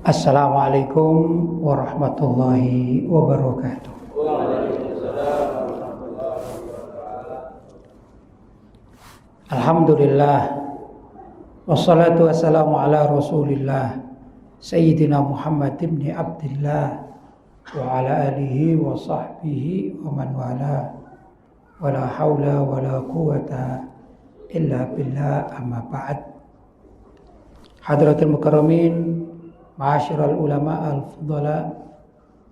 Assalamualaikum warahmatullahi wabarakatuh. Alhamdulillah, wassalatu wassalamu ala rasulillah Sayyidina Muhammad ibn Abdillah wa ala alihi wa sahbihi wa man wala wa la hawla wa la quwata illa billah, amma ba'd. Hadratul mukarramin, ma'asyiral ulama al-fudala,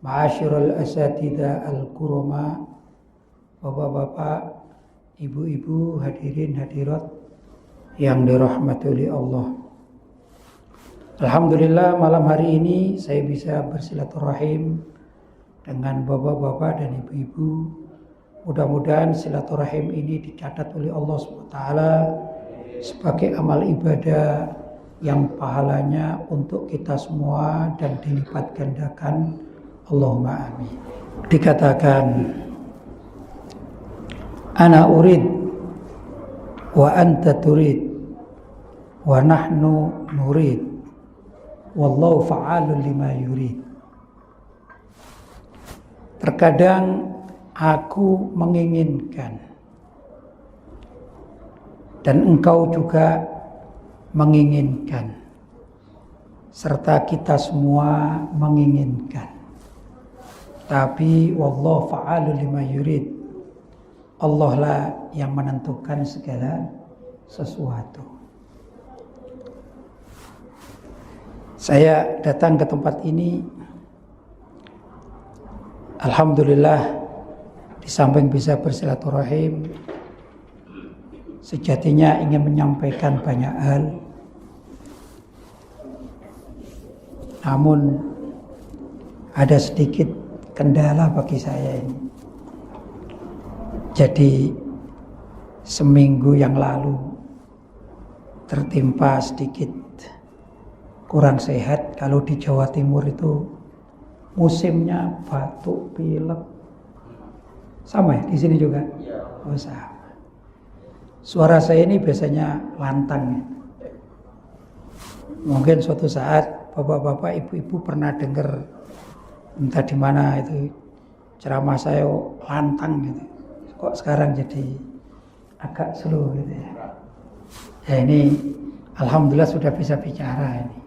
ma'asyiral asatidha al-kurama, bapak-bapak, ibu-ibu, hadirin hadirat yang dirahmati oleh Allah. Alhamdulillah, malam hari ini saya bisa bersilaturahim dengan bapak-bapak dan ibu-ibu. Mudah-mudahan silaturahim ini dicatat oleh Allah SWT sebagai amal ibadah yang pahalanya untuk kita semua dan dilipat gandakan. Allahumma amin. Dikatakan, ana urid wa anta turid wa nahnu nurid wallahu fa'alun lima yurid. Terkadang aku menginginkan dan engkau juga menginginkan, serta kita semua menginginkan. Tapi wallahu fa'alun lima yurid, Allah lah yang menentukan segala sesuatu. Saya datang ke tempat ini, alhamdulillah, di samping bisa bersilaturahim, sejatinya ingin menyampaikan banyak hal. Namun ada sedikit kendala bagi saya ini. Jadi seminggu yang lalu tertimpa sedikit kurang sehat. Kalau di Jawa Timur itu musimnya batuk, pilek. Sama ya di sini juga? Oh, sama. Suara saya ini biasanya lantang ya. Mungkin suatu saat bapak-bapak, ibu-ibu pernah dengar entah di mana itu ceramah saya lantang gitu. Kok sekarang jadi agak slow gitu ya. Ya ini alhamdulillah sudah bisa bicara ini.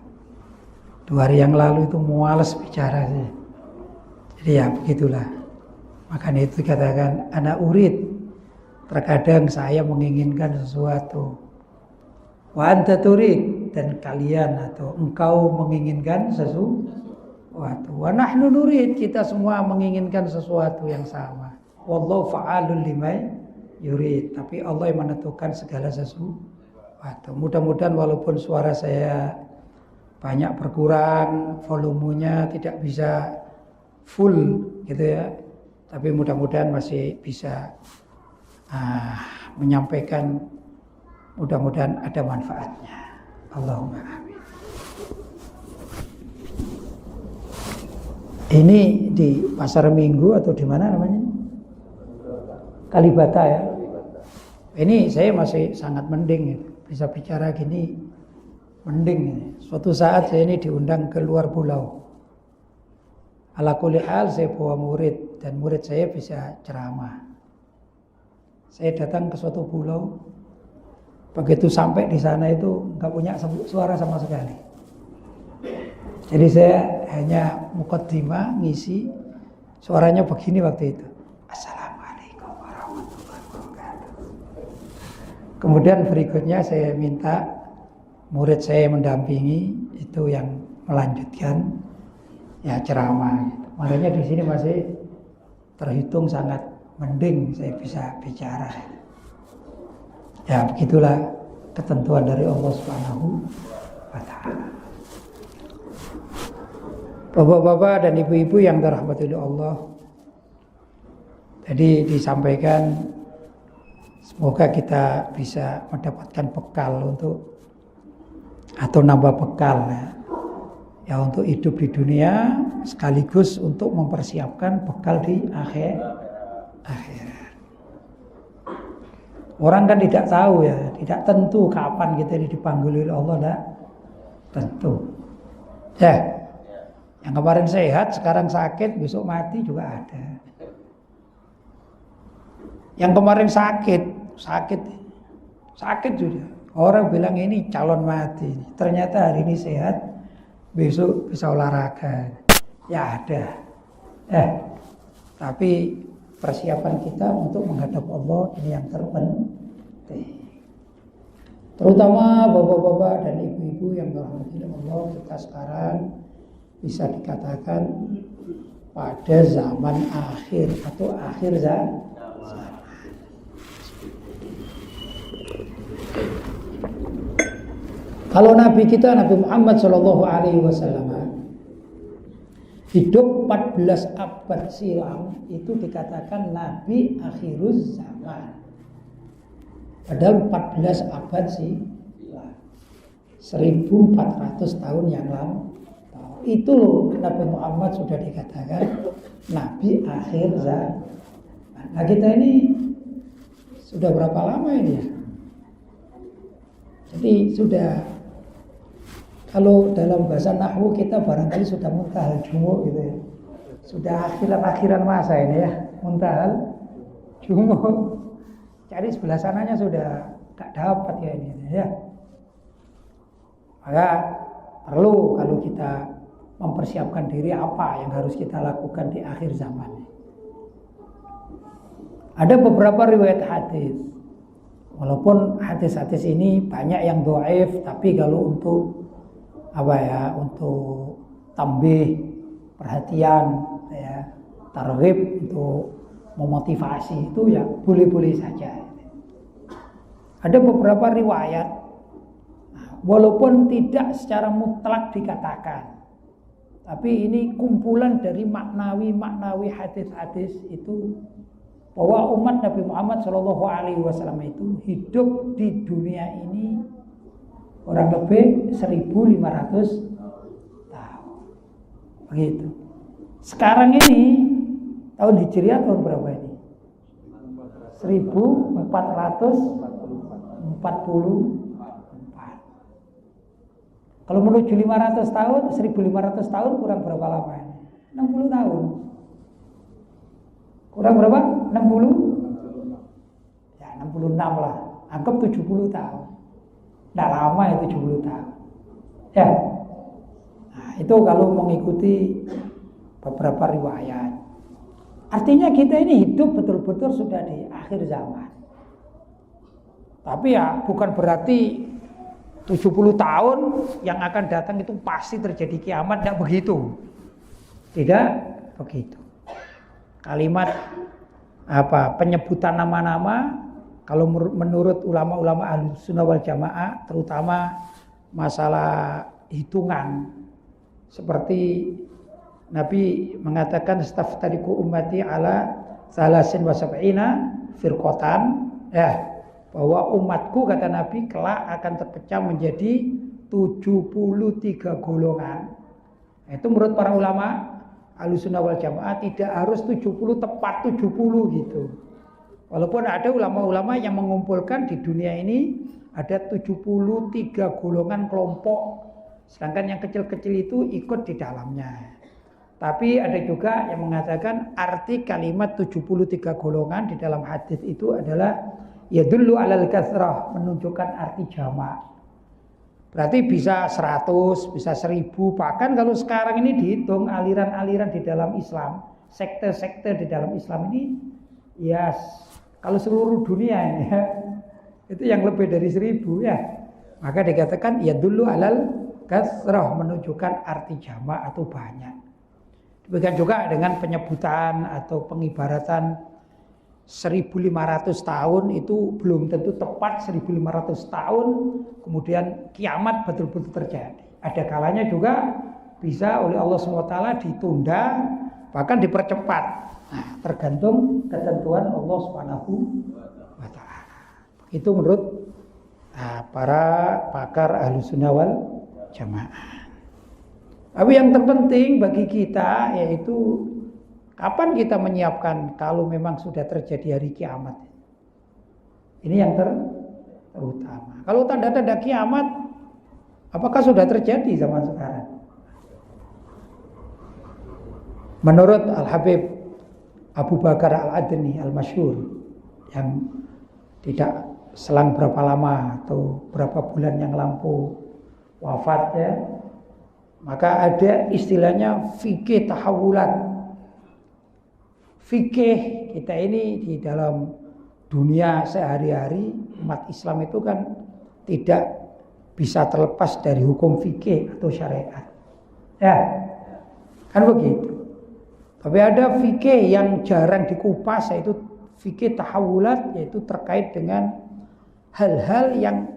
2 hari yang lalu itu muales bicara sih. Jadi ya begitulah. Makanya itu dikatakan ana urid. Terkadang saya menginginkan sesuatu. Wa anta turid, dan kalian atau engkau menginginkan sesuatu. Wa nahnu nurid, kita semua menginginkan sesuatu yang sama. Wallahu fa'alun lima yurid, tapi Allah yang menentukan segala sesuatu. Mudah-mudahan walaupun suara saya banyak berkurang, volumenya tidak bisa full gitu ya, tapi mudah-mudahan masih bisa menyampaikan, mudah-mudahan ada manfaatnya. Allahumma amin. Ini di Pasar Minggu atau di mana namanya? Kalibata ya. Ini saya masih sangat mending gitu. Bisa bicara gini mending ini. Suatu saat saya ini diundang ke luar pulau. Ala kulli hal saya bawa murid dan murid saya bisa ceramah. Saya datang ke suatu pulau. Begitu sampai di sana itu nggak punya suara sama sekali. Jadi saya hanya muqaddimah ngisi, suaranya begini waktu itu. Assalamualaikum warahmatullahi wabarakatuh. Kemudian berikutnya saya minta murid saya mendampingi, itu yang melanjutkan ya ceramah. Makanya di sini masih terhitung sangat mending saya bisa bicara. Ya begitulah ketentuan dari Allah Subhanahu wa ta'ala. Bapak-bapak dan ibu-ibu yang dirahmati oleh Allah, tadi disampaikan semoga kita bisa mendapatkan bekal untuk atau nambah bekal ya untuk hidup di dunia, sekaligus untuk mempersiapkan bekal di akhirat. Orang kan tidak tahu ya, tidak tentu kapan kita dipanggil oleh Allah, tidak tentu. Ya, Yang kemarin sehat, sekarang sakit, besok mati juga ada. Yang kemarin sakit sudah. Orang bilang ini calon mati. Ternyata hari ini sehat, besok bisa olahraga. Ya ada. Tapi persiapan kita untuk menghadap Allah ini yang terpenting. Terutama bapak-bapak dan ibu-ibu yang dirahmati Allah, kita sekarang bisa dikatakan pada zaman akhir atau akhir zaman. Kalau Nabi kita Nabi Muhammad SAW hidup 14 abad silam, itu dikatakan Nabi akhiruz zaman. Padahal 14 abad sih 1400 tahun yang lalu. Itu loh Nabi Muhammad sudah dikatakan Nabi akhir zaman. Nah kita ini sudah berapa lama ini ya? Jadi sudah, kalau dalam bahasa nahwu kita barangkali sudah muntahal jumu gitu ya. Sudah akhiran masa ini ya, muntahal jumu. Cari sebelah sananya sudah gak dapat ya ini ya. Maka perlu kalau kita mempersiapkan diri apa yang harus kita lakukan di akhir zaman. Ada beberapa riwayat hadis. Walaupun hadis-hadis ini banyak yang dhaif, tapi kalau untuk untuk tambih perhatian ya, targhib, untuk memotivasi itu ya boleh-boleh saja. Ada beberapa riwayat walaupun tidak secara mutlak dikatakan, tapi ini kumpulan dari maknawi hadis-hadis itu, bahwa umat Nabi Muhammad SAW itu hidup di dunia ini kurang lebih 1.500 tahun. Begitu. Sekarang ini tahun Hijriah tahun berapa ini? 1444. Kalau menuju 500 tahun, 1.500 tahun kurang berapa lama ini? 60 tahun. Kurang berapa? 60? Ya 66 lah. Anggap 70 tahun. Tidak lama ya 70 tahun. Ya. Nah, itu kalau mengikuti beberapa riwayat. Artinya kita ini hidup betul-betul sudah di akhir zaman. Tapi ya bukan berarti 70 tahun yang akan datang itu pasti terjadi kiamat. Tidak begitu. Tidak begitu. Kalimat penyebutan nama-nama, kalau menurut ulama-ulama Ahlussunnah wal Jamaah, terutama masalah hitungan, seperti Nabi mengatakan staftariqu ummati ala salasin wa sab'ina firqatan, bahwa umatku, kata Nabi, kelak akan terpecah menjadi 73 golongan. Itu menurut para ulama Ahlussunnah wal Jamaah tidak harus 70 tepat 70 gitu. Walaupun ada ulama-ulama yang mengumpulkan di dunia ini ada 73 golongan kelompok, sedangkan yang kecil-kecil itu ikut di dalamnya. Tapi ada juga yang mengatakan arti kalimat 73 golongan di dalam hadis itu adalah yadullu alal kasrah, menunjukkan arti jamak. Berarti bisa 100, bisa 1000, bahkan kalau sekarang ini dihitung aliran-aliran di dalam Islam, sekte-sekte di dalam Islam ini, ya kalau seluruh dunia ini ya, itu yang lebih dari 1000 ya. Maka dikatakan ya dulu alal kasrah, menunjukkan arti jamak atau banyak. Demikian juga dengan penyebutan atau pengibaratan 1.500 tahun itu belum tentu tepat 1.500 tahun kemudian kiamat betul-betul terjadi. Ada kalanya juga bisa oleh Allah SWT ditunda, bahkan dipercepat. Nah, tergantung ketentuan Allah SWT. Itu menurut para pakar Ahlussunnah wal Jamaah. Tapi yang terpenting bagi kita yaitu kapan kita menyiapkan kalau memang sudah terjadi hari kiamat. Ini yang terutama. Kalau tanda-tanda kiamat, apakah sudah terjadi zaman sekarang? Menurut Al-Habib Abu Bakar Al-Adni Al-Masyhur, yang tidak selang berapa lama atau berapa bulan yang lampau wafatnya, maka ada istilahnya fikih tahawulat. Fikih kita ini di dalam dunia sehari-hari umat Islam itu kan tidak bisa terlepas dari hukum fikih atau syariat. Ya, kan begitu. Tapi ada fikih yang jarang dikupas, yaitu fikih tahawulat, yaitu terkait dengan hal-hal yang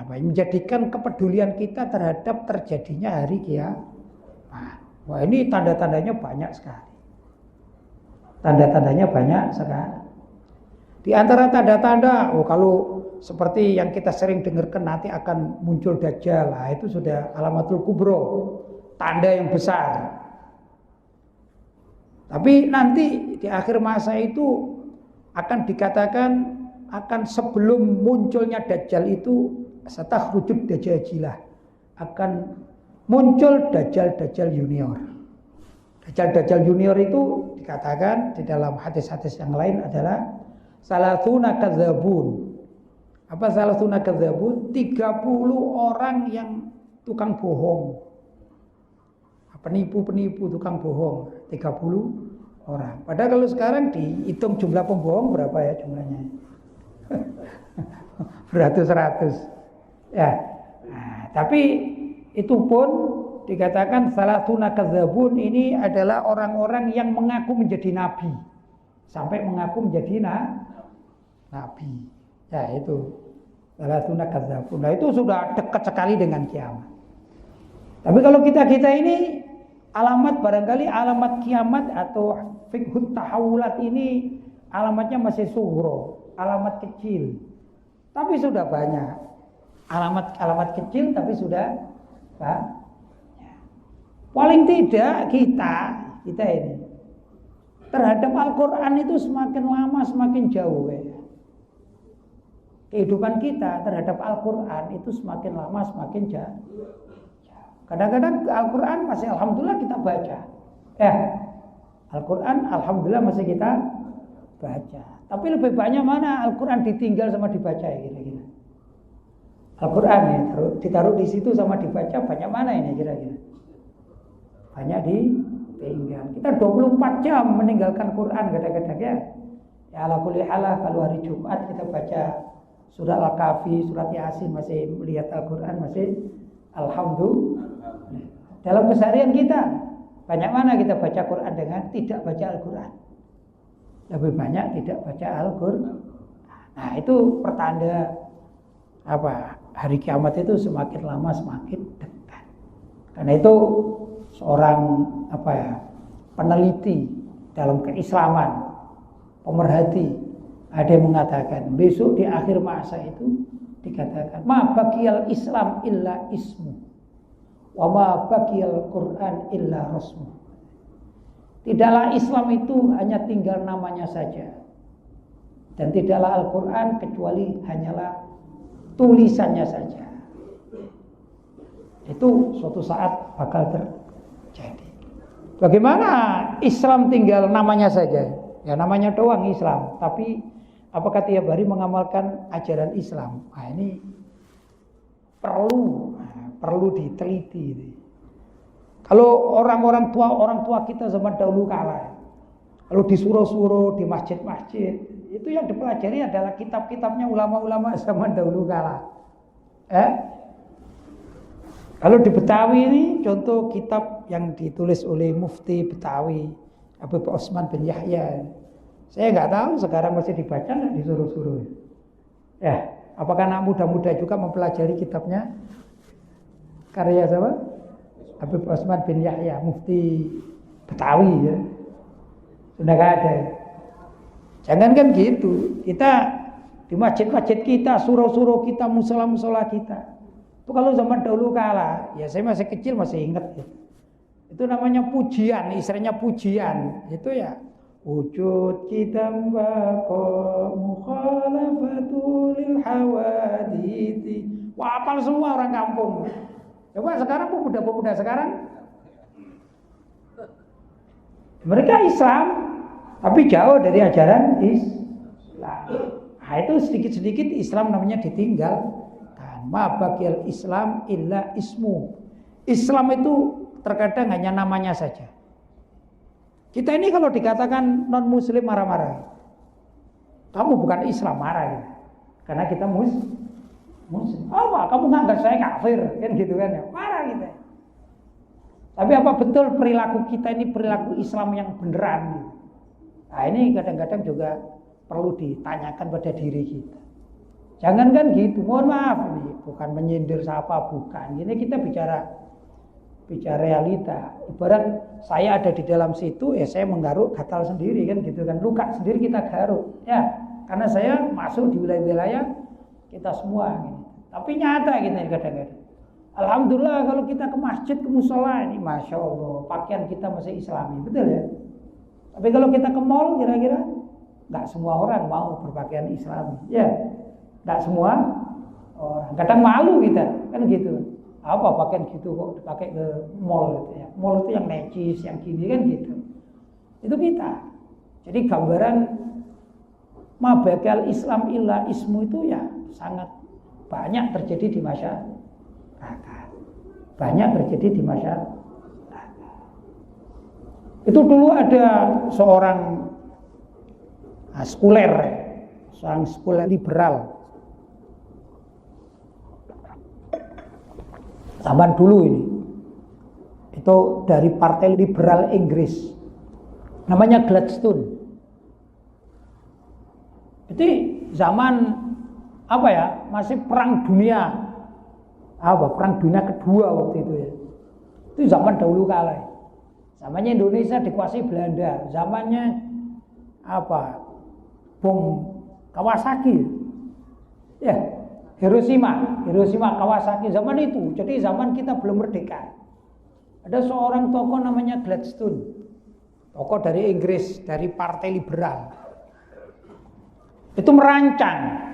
menjadikan kepedulian kita terhadap terjadinya hari kiamat. Wah, ini tanda-tandanya banyak sekali. Tanda-tandanya banyak sekali. Di antara tanda-tanda, kalau seperti yang kita sering dengarkan nanti akan muncul Dajjal, itu sudah alamatul kubro, tanda yang besar. Tapi nanti di akhir masa itu akan dikatakan, akan sebelum munculnya Dajjal itu, satakhrujuk dajajilah, akan muncul Dajjal junior. Dajjal junior itu dikatakan di dalam hadis-hadis yang lain adalah salatuna kadzabun. Apa salatuna kadzabun? 30 orang yang tukang bohong. Penipu-penipu tukang bohong, 30 orang. Padahal kalau sekarang dihitung jumlah pembohong berapa ya jumlahnya? Beratus-ratus. Ya. Nah, tapi itu pun dikatakan salatuna kadzabun ini adalah orang-orang yang mengaku menjadi nabi. Sampai mengaku menjadi nabi. Ya, itu salatuna kadzabun. Nah, itu sudah dekat sekali dengan kiamat. Tapi kalau kita ini alamat, barangkali alamat kiamat atau fiqhut tahawulat ini alamatnya masih sughra, alamat kecil. Tapi sudah banyak. Alamat kecil tapi sudah banyak. Paling tidak kita ini terhadap Al-Quran itu semakin lama semakin jauh ya. Kehidupan kita terhadap Al-Quran itu semakin lama semakin jauh. Kadang-kadang Al-Quran masih alhamdulillah kita baca. Al-Quran alhamdulillah masih kita baca. Tapi lebih banyak mana Al-Quran ditinggal sama dibaca ya kira-kira. Al-Quran ya ditaruh di situ sama dibaca, banyak mana ini kira-kira? Banyak ditinggal. Kita 24 jam meninggalkan Quran kadang-kadang ya. Ya ala kulli halah, kalau hari Jumat kita baca surat Al-Kahfi, surat Yasin, masih melihat Al-Quran, masih alhamdulillah. Dalam keseharian kita banyak mana kita baca Quran dengan tidak baca Al-Quran? Lebih banyak tidak baca Al-Quran. Nah, itu pertanda apa? Hari kiamat itu semakin lama semakin dekat. Karena itu seorang peneliti dalam keislaman, pemerhati, ada yang mengatakan besok di akhir masa itu dikatakan ma baqiyal Islam illa ismu wa ma baqiyal Quran illa rasmu. Tidaklah Islam itu hanya tinggal namanya saja, dan tidaklah Al-Quran kecuali hanyalah tulisannya saja. Itu suatu saat bakal terjadi. Bagaimana Islam tinggal namanya saja? Ya namanya doang Islam, tapi apakah tiap hari mengamalkan ajaran Islam? Nah, ini perlu diteliti. Kalau orang tua kita zaman dahulu kala, kalau disuruh-suruh di masjid-masjid, itu yang dipelajari adalah kitab-kitabnya ulama-ulama zaman dahulu kala. Kalau di Betawi ini contoh kitab yang ditulis oleh Mufti Betawi Habib Osman bin Yahya. Saya nggak tahu sekarang masih dibaca nggak disuruh-suruh. Ya, apakah anak muda-muda juga mempelajari kitabnya? Karya siapa? Habib Osman bin Yahya, Mufti Betawi ya. Sudah nggak ada. Jangan kan gitu. Kita di masjid-masjid kita, surau-surau kita, musola-musola kita. Itu kalau zaman dahulu kala, ya saya masih kecil masih ingat ya. Itu namanya pujian, istilahnya pujian. Itu ya wujud kita bako mukhalafatul hawadithi. Wah, hafal semua orang kampung. Coba sekarang pemuda-pemuda sekarang Mereka Islam, tapi jauh dari ajaran Islam. Nah, itu sedikit-sedikit Islam namanya ditinggalkan. Ma baqiyal Islam illa ismu. Islam itu terkadang hanya namanya saja. Kita ini kalau dikatakan non muslim marah-marah. Kamu bukan Islam, marah ya. Karena kita muslim. Apa? Kamu nganggap saya kafir, kan gitu kan ya. Marah kita. Tapi apa betul perilaku kita ini perilaku Islam yang beneran gitu? Nah, ini kadang-kadang juga perlu ditanyakan pada diri kita. Jangan kan gitu, mohon maaf ini bukan menyindir siapa, bukan. Ini kita bicara realita. Ibarat saya ada di dalam situ, ya saya menggaruk gatal sendiri kan gitu kan, luka sendiri kita garuk. Ya, karena saya masuk di wilayah-wilayah kita semua. Gitu. Tapi nyata gitu kadang-kadang. Alhamdulillah kalau kita ke masjid, ke musola ini Masya Allah pakaian kita masih Islami, betul ya. Tapi kalau kita ke mall kira-kira nggak semua orang mau berpakaian Islami, ya nggak semua orang. Kadang malu kita kan gitu. Apa pakaian gitu kok dipakai ke mall gitu ya. Mall itu yang necis, yang gini kan gitu. Itu kita. Jadi gambaran mabakal Islam illa ismu itu ya sangat banyak terjadi di masyarakat. Banyak terjadi di masyarakat. Itu dulu ada seorang seorang sekuler liberal. Zaman dulu ini. Itu dari Partai Liberal Inggris. Namanya Gladstone. Jadi zaman apa ya? Masih perang dunia. Perang dunia kedua waktu itu ya. Itu zaman dahulu kala. Zamannya Indonesia dikuasai Belanda. Zamannya bom Kawasaki. Ya, Hiroshima Kawasaki zaman itu. Jadi zaman kita belum merdeka. Ada seorang tokoh namanya Gladstone. Tokoh dari Inggris, dari Partai Liberal. Itu merancang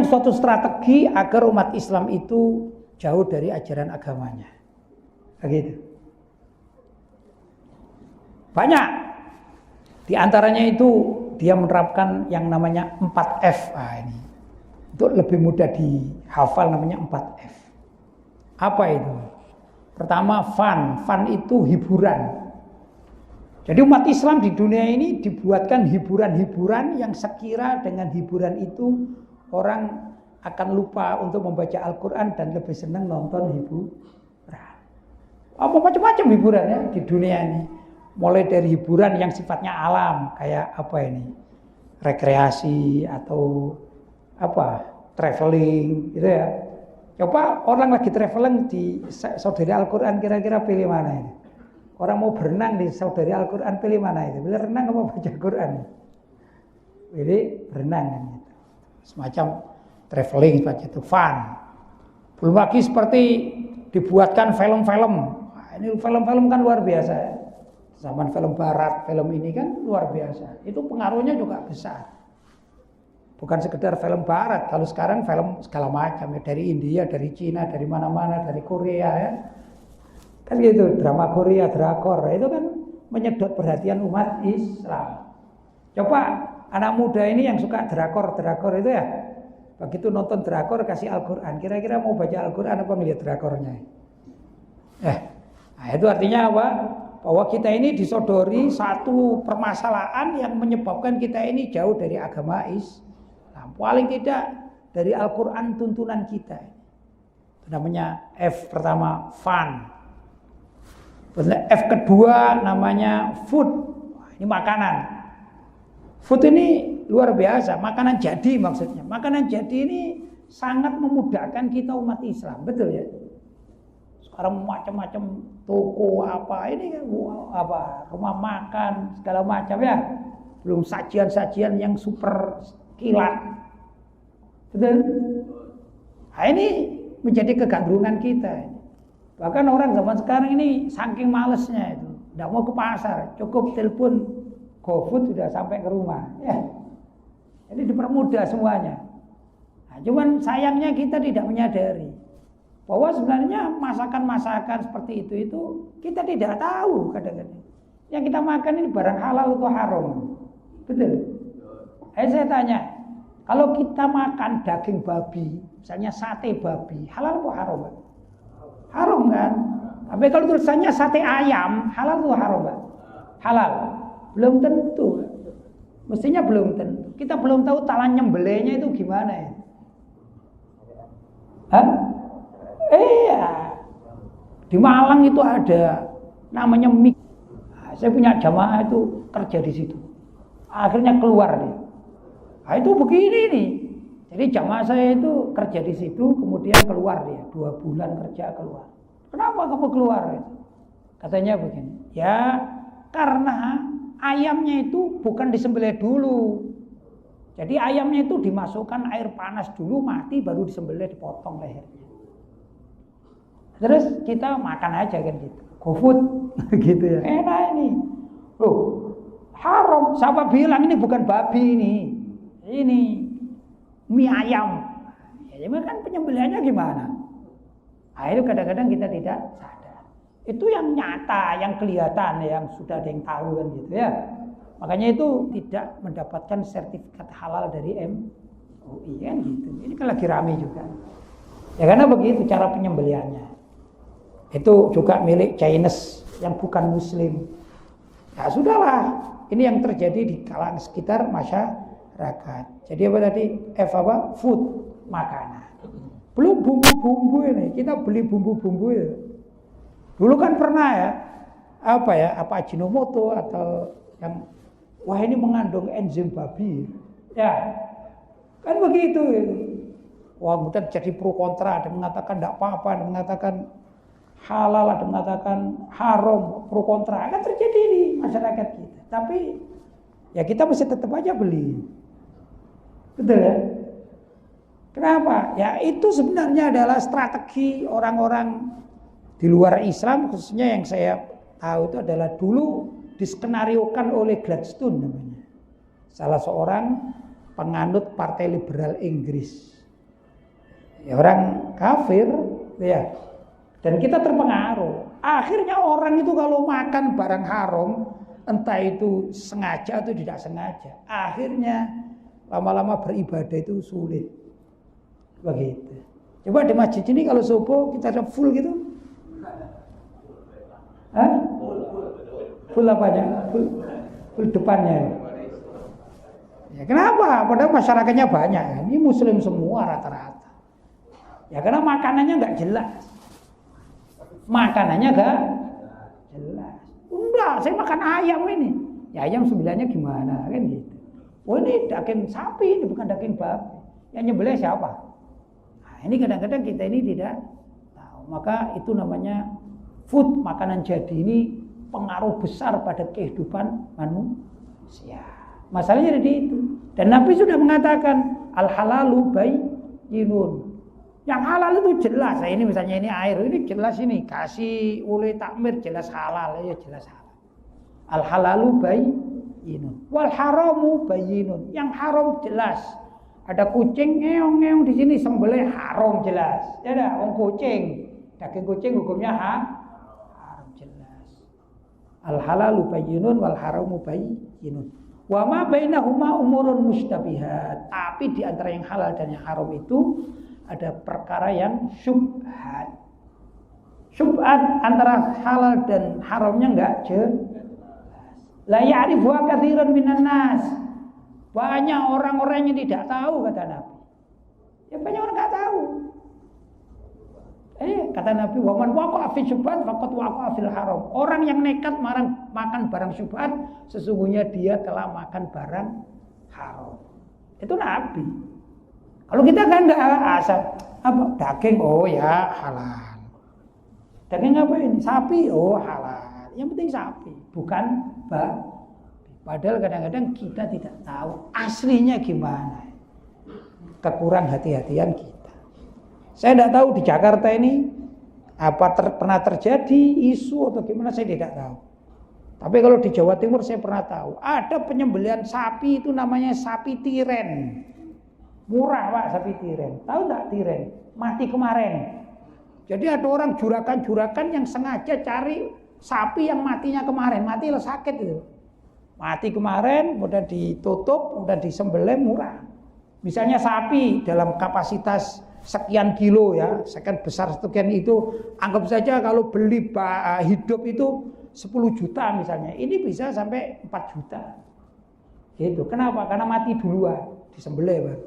suatu strategi agar umat Islam itu jauh dari ajaran agamanya. Begitu. Banyak. Di antaranya itu dia menerapkan yang namanya 4F. Ini. Untuk lebih mudah dihafal namanya 4F. Apa itu? Pertama fun. Fun itu hiburan. Jadi umat Islam di dunia ini dibuatkan hiburan-hiburan yang sekira dengan hiburan itu orang akan lupa untuk membaca Al-Quran dan lebih senang nonton hiburan. Macam-macam hiburan ya di dunia ini. Mulai dari hiburan yang sifatnya alam, kayak rekreasi atau traveling gitu ya. Coba orang lagi traveling di saudari Al-Quran kira-kira pilih mana ini? Orang mau berenang di saudari Al-Quran pilih mana itu? Pilih renang apa baca Al-Quran? Pilih berenang kan gitu. Semacam traveling seperti itu, fun. Belum lagi seperti dibuatkan film-film. Ini film-film kan luar biasa ya. Zaman film barat, film ini kan luar biasa. Itu pengaruhnya juga besar. Bukan sekedar film barat. Kalau sekarang film segala macam ya. Dari India, dari Cina, dari mana-mana, dari Korea ya. Kan gitu, drama Korea, drakor. Itu kan menyedot perhatian umat Islam. Coba anak muda ini yang suka drakor itu ya. Begitu nonton drakor kasih Al-Quran. Kira-kira mau baca Al-Quran apa ngeliat drakornya? Nah itu artinya apa? Bahwa kita ini disodori satu permasalahan yang menyebabkan kita ini jauh dari agama Islam. Paling tidak dari Al-Quran tuntunan kita. Itu namanya F pertama, fun. F kedua namanya food. Ini makanan. Food ini luar biasa. Makanan jadi maksudnya. Makanan jadi ini sangat memudahkan kita umat Islam. Betul ya? Sekarang macam-macam toko ini kan rumah makan segala macam ya. Belum sajian-sajian yang super kilat. Betul? Nah, ini menjadi kegandrungan kita. Bahkan orang zaman sekarang ini saking malesnya itu, tidak mau ke pasar, cukup telepon GoFood sudah sampai ke rumah. Ya, ini dipermudah semuanya. Nah, cuman sayangnya kita tidak menyadari bahwa sebenarnya masakan-masakan seperti itu kita tidak tahu kadang-kadang. Yang kita makan ini barang halal atau haram? Betul? Saya tanya, kalau kita makan daging babi, misalnya sate babi, halal atau haram? Haram kan? Tapi kalau tulisannya sate ayam, halal atau haram? Halal. Belum tentu. Mestinya belum tentu. Kita belum tahu talan nyembelihnya itu gimana ya. Hah? Iya. Di Malang itu ada namanya mik. Saya punya jamaah itu kerja di situ. Akhirnya keluar nih. Nah, itu begini nih. Jadi jamaah saya itu kerja di situ, kemudian keluar dia. 2 bulan kerja keluar. Kenapa kamu keluar? Katanya begini. Ya karena ayamnya itu bukan disembelih dulu. Jadi ayamnya itu dimasukkan air panas dulu, mati, baru disembelih, dipotong lehernya. Terus kita makan aja kan gitu. GoFood gitu ya. Enak ini. Loh, haram. Siapa bilang ini bukan babi ini? Ini mie ayam. Ya kan penyembelihannya gimana? Nah, itu kadang-kadang kita tidak sadar. Itu yang nyata, yang kelihatan, yang sudah ada yang tahu kan gitu ya. Makanya itu tidak mendapatkan sertifikat halal dari MUI kan gitu. Ini kan lagi rame juga. Ya karena begitu cara penyembelihannya. Itu juga milik Chinese yang bukan Muslim. Ya sudahlah, ini yang terjadi di kalangan sekitar masyarakat. Jadi apa tadi? Food, makanan. Belum bumbu-bumbu ini, kita beli bumbu-bumbu itu. Dulu kan pernah ya, apa Ajinomoto atau yang wah ini mengandung enzim babi. Ya, kan begitu. Wah, kemudian jadi pro kontra, ada mengatakan tidak apa-apa, ada mengatakan halal, ada mengatakan haram, pro kontra. Akan terjadi di masyarakat kita. Tapi ya kita mesti tetap aja beli. Betul ya? Kenapa? Ya itu sebenarnya adalah strategi orang-orang di luar Islam, khususnya yang saya tahu itu adalah dulu diskenariokan oleh Gladstone namanya. Salah seorang penganut Partai Liberal Inggris. Ya, orang kafir ya. Dan kita terpengaruh. Akhirnya orang itu kalau makan barang haram, entah itu sengaja atau tidak sengaja, akhirnya lama-lama beribadah itu sulit. Begitu. Coba di masjid ini kalau subuh kita ada full gitu. Hah? Full apanya? Full depannya. Ya kenapa? Padahal masyarakatnya banyak. Ini muslim semua rata-rata. Ya karena makanannya nggak jelas. Makanannya nggak jelas. Enggak, saya makan ayam ini. Ya ayam sembilannya gimana kan gitu. Oh ini daging sapi, ini bukan daging babi. Yang nyembelih siapa? Nah, ini kadang-kadang kita ini tidak tahu. Maka itu namanya food, makanan jadi ini pengaruh besar pada kehidupan manusia. Masalahnya jadi itu. Dan Nabi sudah mengatakan al-halalu bayyinun. Yang halal itu jelas. Nah, ini misalnya ini air, ini jelas ini. Kasih oleh takmir jelas halal, ya jelas halal. Al-halalu bayyinun. Wal haramu bayyinun. Yang haram jelas. Ada kucing ngeong-ngeong di sini sembelih haram jelas. Ya ada wong kucing. Daging kucing hukumnya haram jelas. Al-halalu bayyinun wal haramu bayyinun. Wa ma bainahuma umurun mustabihat. Tapi di antara yang halal dan yang haram itu ada perkara yang syubhat. Syubhat antara halal dan haramnya enggak jelas. La ya'rifu katsiran minan nas. Banyak orang-orang yang tidak tahu kata Nabi. Ya banyak orang enggak tahu. Kata Nabi, "Wa man waqa'a fi syubhat faqad waqa'a fil haram." Orang yang nekat makan barang syubhat, sesungguhnya dia telah makan barang haram. Itu Nabi. Kalau kita kan enggak asal daging, oh ya halal. Daging apa ini? Sapi, oh halal. Yang penting sapi, bukan babi. Padahal kadang-kadang kita tidak tahu aslinya gimana. Kekurang hati-hatian kita. Saya tidak tahu di Jakarta ini apa pernah terjadi isu atau gimana, saya tidak tahu. Tapi kalau di Jawa Timur saya pernah tahu. Ada penyembelihan sapi itu namanya sapi tiren. Murah Pak sapi tiren. Tahu enggak tiren? Mati kemarin. Jadi ada orang juragan-juragan yang sengaja cari sapi yang matinya kemarin, mati lah sakit itu. Mati kemarin, kemudian ditutup, kemudian disembelih murah. Misalnya sapi dalam kapasitas sekian kilo ya, sekian besar sekian itu, anggap saja kalau beli hidup itu 10 juta misalnya, ini bisa sampai 4 juta. Gitu. Kenapa? Karena mati duluan, disembelih, Pak.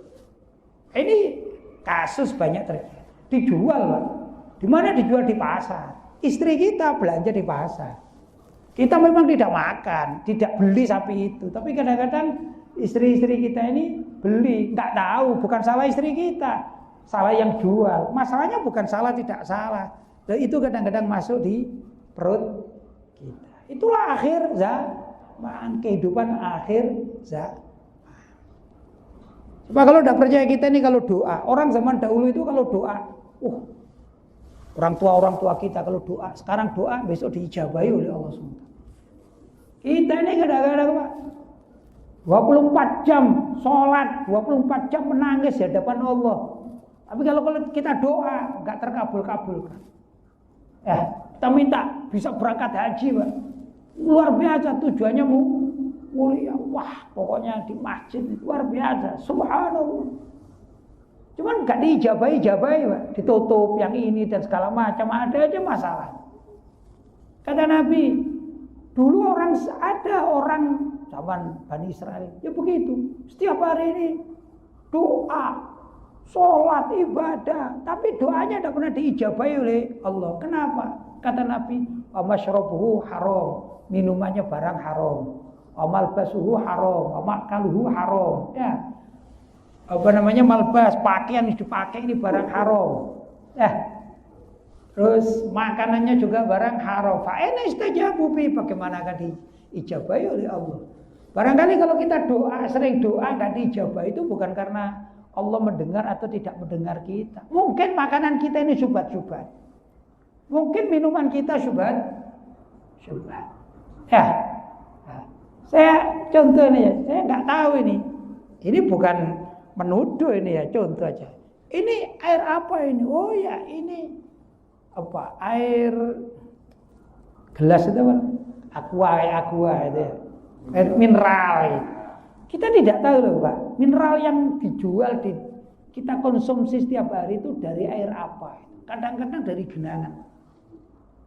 Ini kasus banyak terjadi. Dijual, Pak. Di mana dijual? Di pasar. Istri kita belanja di pasar. Kita memang tidak makan, tidak beli sapi itu, tapi kadang-kadang istri-istri kita ini beli, nggak tahu, bukan salah istri kita, salah yang jual. Masalahnya bukan salah tidak salah, dan itu kadang-kadang masuk di perut kita. Itulah akhir zaman, kehidupan akhir zaman. Coba kalau tidak percaya kita ini, kalau doa, orang zaman dahulu itu kalau doa, orang tua kita kalau doa, sekarang doa besok diijabahi oleh Allah SWT. Kita ini kadang-kadang Pak 24 jam sholat, 24 jam menangis di hadapan Allah. Tapi kalau kita doa nggak terkabul-kabulkan. Kita minta bisa berangkat haji, Pak. Luar biasa tujuannya mulia. Wah, pokoknya di masjid luar biasa. Subhanallah. Cuman nggak diijabahi, Pak. Ditutup yang ini dan segala macam, ada aja masalah. Kata Nabi, dulu ada orang zaman Bani Israel, ya begitu. Setiap hari ini doa, sholat, ibadah, tapi doanya tidak pernah diijabahi oleh Allah. Kenapa? Kata Nabi, "Amasyrabuhu haram," minumannya barang haram. "Amalbasuhu haram," amakaluhu haram. Ya. Malbas, pakaian yang dipakai ini barang haram. Terus makanannya juga barang haram. Fa'ena istajabu bi, bagaimana akan diijabahi oleh Allah? Barangkali kalau kita doa, sering doa nggak diijabahi, itu bukan karena Allah mendengar atau tidak mendengar kita. Mungkin makanan kita ini syubhat-syubhat. Mungkin minuman kita syubhat. Saya contoh ini ya, saya nggak tahu ini. Ini bukan menuduh ini ya, contoh aja. Ini air apa ini? Oh ya, ini apa? Air gelas itu apa? Aqua itu ya. Air mineral. Kita tidak tahu loh, Pak. Mineral yang dijual kita konsumsi setiap hari itu dari air apa? Kadang-kadang dari genangan.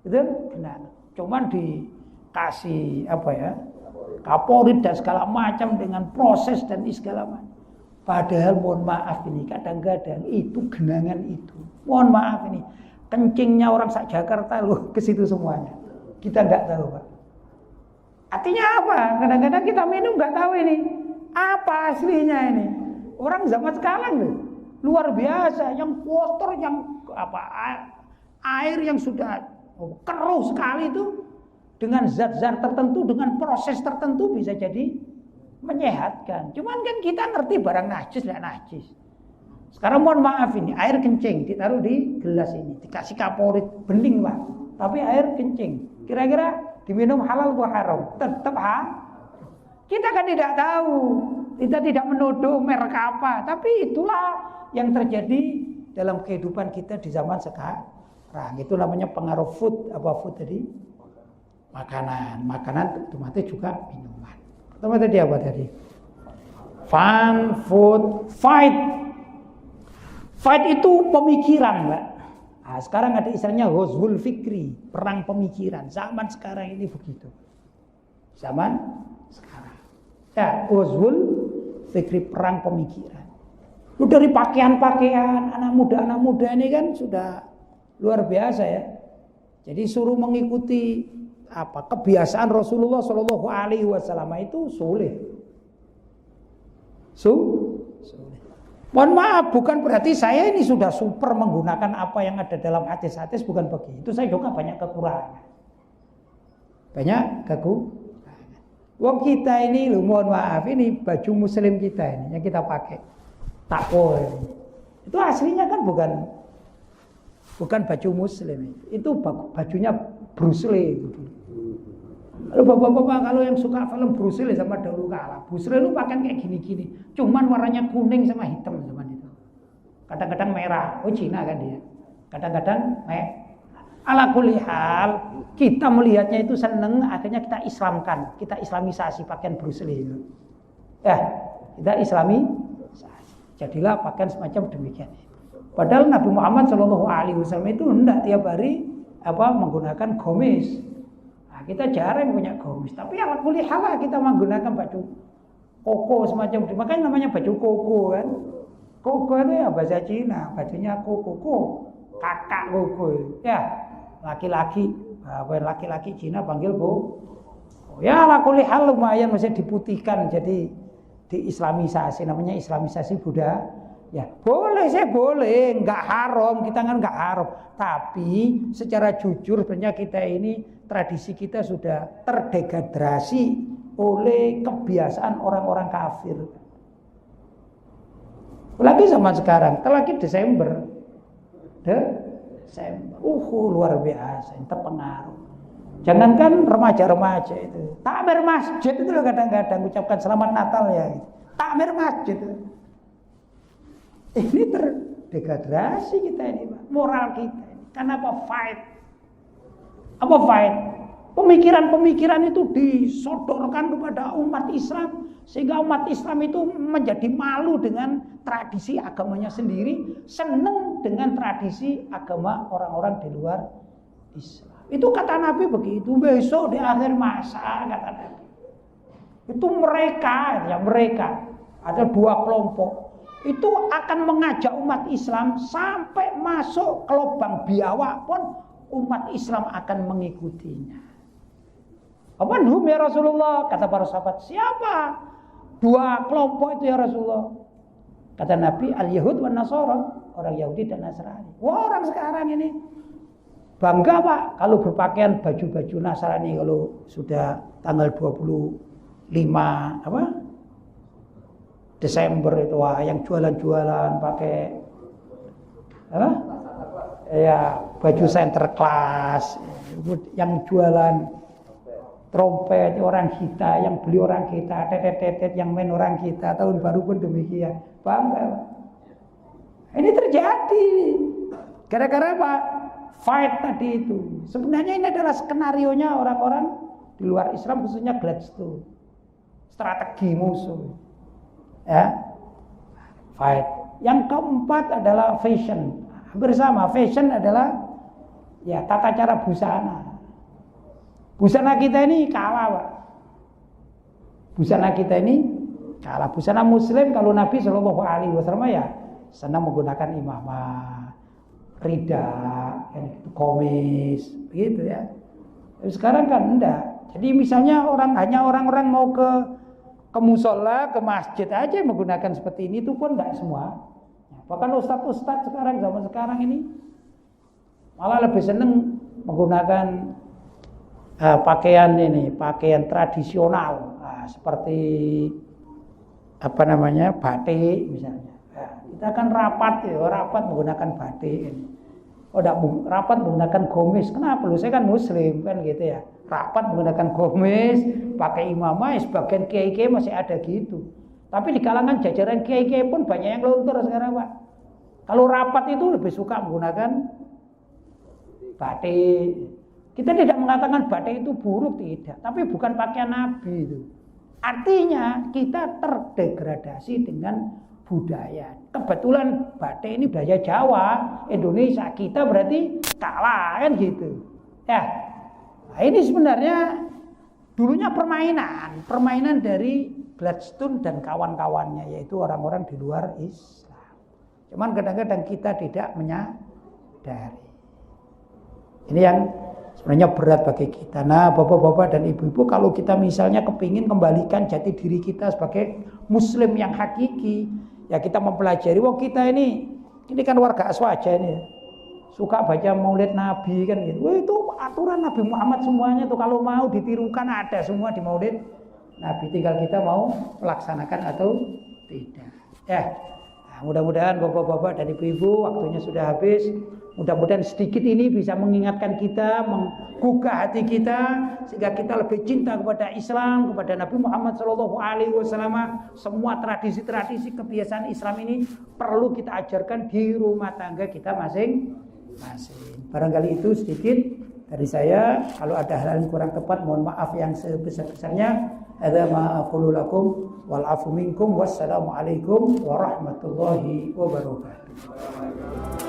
Itu genangan. Cuman dikasih apa ya? Kaporit dan segala macam dengan proses dan segala macam. Padahal mohon maaf ini kadang-kadang itu genangan itu. Mohon maaf ini kencingnya orang sak Jakarta loh ke situ semuanya. Kita nggak tahu, Pak. Artinya apa? Kadang-kadang kita minum nggak tahu ini apa aslinya ini. Orang zaman sekarang loh luar biasa, yang kotor, yang air yang sudah keruh sekali itu dengan zat-zat tertentu, dengan proses tertentu bisa jadi menyehatkan. Cuman kan kita ngerti barang najis tidak najis. Sekarang mohon maaf ini air kencing ditaruh di gelas ini, dikasih kaporit bening, Pak. Tapi air kencing. Kira-kira diminum halal atau haram? Tetap Kita kan tidak tahu. Kita tidak menuduh merek apa, tapi itulah yang terjadi dalam kehidupan kita di zaman sekarang. Itu namanya pengaruh food tadi? Makanan otomatis juga minuman. Pertama tadi apa tadi? Fun, food, fight. Fight itu pemikiran, Mbak. Nah, sekarang ada istilahnya ghazwul fikri, perang pemikiran. Zaman sekarang ini begitu. Zaman sekarang. Ya, ghazwul fikri, perang pemikiran. Lu dari pakaian-pakaian anak muda ini kan sudah luar biasa ya. Jadi suruh mengikuti kebiasaan Rasulullah Shallallahu Alaihi Wasallam itu sulit. Sulit. Mohon maaf, bukan berarti saya ini sudah super menggunakan apa yang ada dalam hadis-hadis, bukan begitu. Saya juga banyak kekurangan. Wong kita ini mohon maaf, ini baju muslim kita ini yang kita pakai. Takwa ini. Itu aslinya kan bukan baju muslim. Itu bajunya Bruce Lee gitu. Lalu bapak-bapak kalau yang suka film Bruce Lee sama dahulu kala, Bruce Lee itu pakai kayak gini-gini, cuman warnanya kuning sama hitam zaman itu. Kadang-kadang merah, Cina kan dia. Kadang-kadang Ala kulli hal, kita melihatnya itu seneng, akhirnya kita Islamkan, kita Islamisasi pakaian Bruce Lee itu. Ya, kita Islamisasi. Jadilah pakaian semacam demikian. Padahal Nabi Muhammad SAW itu hendak tiap hari menggunakan gamis. Nah, kita jarang punya gamis, tapi ala kulli hal kita menggunakan baju koko semacam itu. Makanya namanya baju koko kan. Koko itu ya bahasa Cina, bajunya koko, kakak koko. Ya, laki-laki Cina panggil koko. Ya ala kulli hal lumayan masih diputihkan jadi diislamisasi, namanya islamisasi budaya. Ya boleh, saya boleh, nggak haram, kita kan nggak haram. Tapi secara jujur sebenarnya kita ini tradisi kita sudah terdegradasi oleh kebiasaan orang-orang kafir. Lagi zaman sekarang, lagi Desember, luar biasa, terpengaruh. Jangankan remaja-remaja itu, takmir masjid itu loh kadang-kadang ucapkan selamat Natal ya, takmir masjid itu. Ini terdegradasi kita ini, Pak. Moral kita ini. Kenapa fight? Apa fight? Pemikiran-pemikiran itu disodorkan kepada umat Islam sehingga umat Islam itu menjadi malu dengan tradisi agamanya sendiri, senang dengan tradisi agama orang-orang di luar Islam. Itu kata Nabi begitu, besok di akhir masa kata Nabi. Itu mereka ada dua kelompok. Itu akan mengajak umat Islam sampai masuk ke lubang biawak pun umat Islam akan mengikutinya. Apa hum ya Rasulullah? Kata para sahabat, siapa dua kelompok itu ya Rasulullah? Kata Nabi, al-Yahud wa Nasara, orang Yahudi dan Nasrani. Wah, orang sekarang ini bangga Pak kalau berpakaian baju-baju Nasrani kalau sudah tanggal 25 Desember itu, wah, yang jualan-jualan pakai ya baju center class, yang jualan trompet orang kita, yang beli orang kita, tetet-tetet yang main orang kita, tahun baru pun demikian, bangga. Ini terjadi gara-gara apa? Fight tadi itu. Sebenarnya ini adalah skenarionya orang-orang di luar Islam, khususnya Gladstone, strategi musuh. Ya, fight. Yang keempat adalah fashion. Hampir sama. Fashion adalah ya tata cara busana. Busana kita ini kalah, Pak. Busana kita ini kalah. Busana Muslim kalau Nabi Shallallahu Alaihi Wasallam ya senang menggunakan imamah, rida, komis, begitu ya. Tapi sekarang kan enggak. Jadi misalnya orang-orang mau ke musola, ke masjid aja menggunakan seperti ini, itu pun enggak semua. Bahkan ustadz sekarang, zaman sekarang ini malah lebih seneng menggunakan pakaian tradisional, seperti batik misalnya. Kita kan rapat menggunakan batik ini. Rapat menggunakan gomis. Kenapa? Saya kan Muslim kan gitu ya. Rapat menggunakan gomis, pakai imamah, sebagian kiai-kiai masih ada gitu. Tapi di kalangan jajaran kiai-kiai pun banyak yang luntur sekarang, Pak. Kalau rapat itu lebih suka menggunakan batik. Kita tidak mengatakan batik itu buruk, tidak. Tapi bukan pakaian Nabi itu. Artinya kita terdegradasi dengan budaya. Kebetulan batik ini budaya Jawa, Indonesia. Kita berarti kalah kan gitu. Ya. Nah, ini sebenarnya dulunya permainan dari Gladstone dan kawan-kawannya, yaitu orang-orang di luar Islam. Cuman kadang-kadang kita tidak menyadari. Ini yang sebenarnya berat bagi kita. Nah, bapak-bapak dan ibu-ibu, kalau kita misalnya kepingin kembalikan jati diri kita sebagai Muslim yang hakiki, ya kita mempelajari. Kita ini kan warga Aswaja ini, suka baca Maulid Nabi kan gitu. Itu aturan Nabi Muhammad semuanya tuh, kalau mau ditirukan ada semua di Maulid Nabi, tinggal kita mau melaksanakan atau tidak. Ya, nah, mudah-mudahan bapak-bapak dan ibu-ibu, waktunya sudah habis. Mudah-mudahan sedikit ini bisa mengingatkan kita, menggugah hati kita, sehingga kita lebih cinta kepada Islam, kepada Nabi Muhammad SAW. Semua tradisi-tradisi kebiasaan Islam ini perlu kita ajarkan di rumah tangga kita masing-masing. masing-masing. Barangkali itu sedikit dari saya. Kalau ada hal yang kurang tepat, mohon maaf yang sebesar-besarnya. Hadza ma aqulu lakum wal afu minkum. Wassalamualaikum warahmatullahi wabarakatuh.